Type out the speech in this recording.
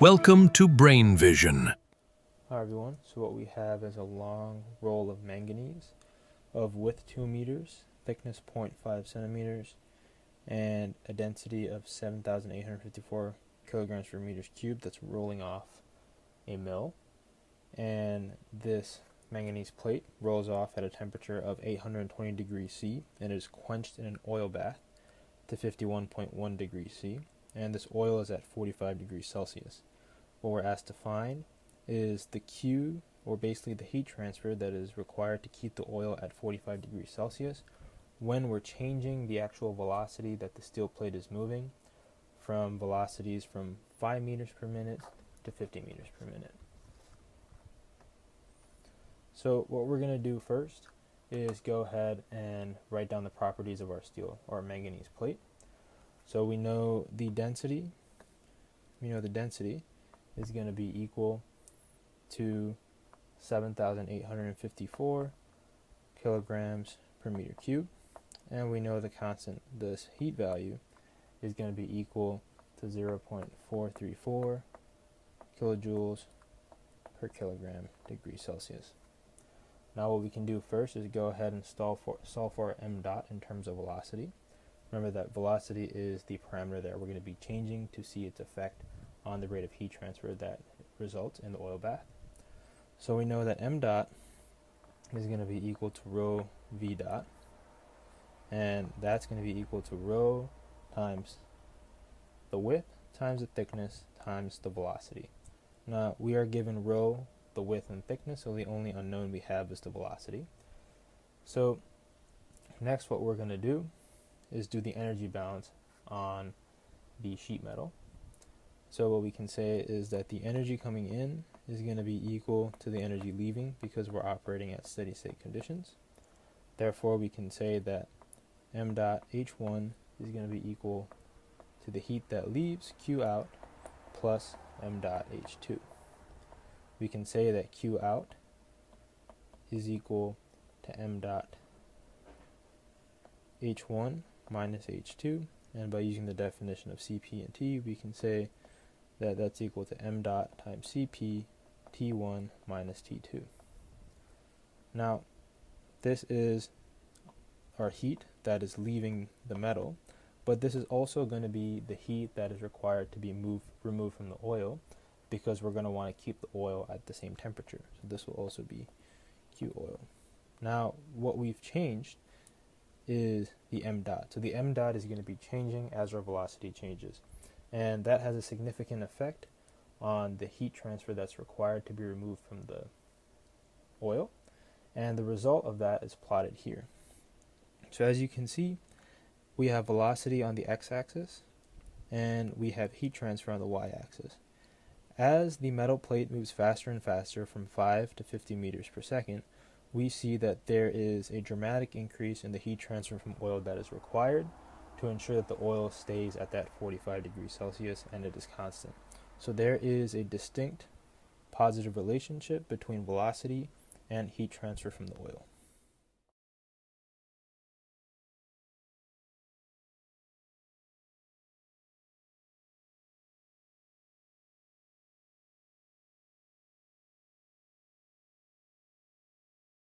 Welcome to Brain Vision. Hi everyone, so what we have is a long roll of manganese of width 2 meters, thickness 0.5 centimeters, and a density of 7,854 kilograms per meters cubed that's rolling off a mill. And this manganese plate rolls off at a temperature of 820 degrees C and is quenched in an oil bath to 51.1 degrees C, and this oil is at 45 degrees Celsius. What we're asked to find is the Q, or basically the heat transfer that is required to keep the oil at 45 degrees Celsius when we're changing the actual velocity that the steel plate is moving from velocities from 5 meters per minute to 50 meters per minute. So what we're going to do first is go ahead and write down the properties of our steel or manganese plate. So we know the density. Is going to be equal to 7,854 kilograms per meter cubed, and we know the constant, this heat value, is going to be equal to 0.434 kilojoules per kilogram degree Celsius. Now what we can do first is go ahead and solve for m dot in terms of velocity. Remember that velocity is the parameter that we're going to be changing to see its effect on the rate of heat transfer that results in the oil bath. So we know that m dot is going to be equal to rho v dot, and that's going to be equal to rho times the width times the thickness times the velocity. Now we are given rho, the width and thickness, so the only unknown we have is the velocity. So next what we're going to do is do the energy balance on the sheet metal. So what we can say is that the energy coming in is going to be equal to the energy leaving because we're operating at steady state conditions. Therefore we can say that m dot h1 is going to be equal to the heat that leaves, q out, plus m dot h2. We can say that q out is equal to m dot h1 minus h2, and by using the definition of Cp and T, we can say that that's equal to m dot times Cp T1 minus T2. Now, this is our heat that is leaving the metal, but this is also going to be the heat that is required to be removed from the oil, because we're going to want to keep the oil at the same temperature. So this will also be Q oil. Now, what we've changed is the m dot. So the m dot is going to be changing as our velocity changes, and that has a significant effect on the heat transfer that's required to be removed from the oil, and the result of that is plotted here. So as you can see, we have velocity on the x-axis and we have heat transfer on the y-axis. As the metal plate moves faster and faster from 5 to 50 meters per second, we see that there is a dramatic increase in the heat transfer from oil that is required to ensure that the oil stays at that 45 degrees Celsius and it is constant. So there is a distinct positive relationship between velocity and heat transfer from the oil.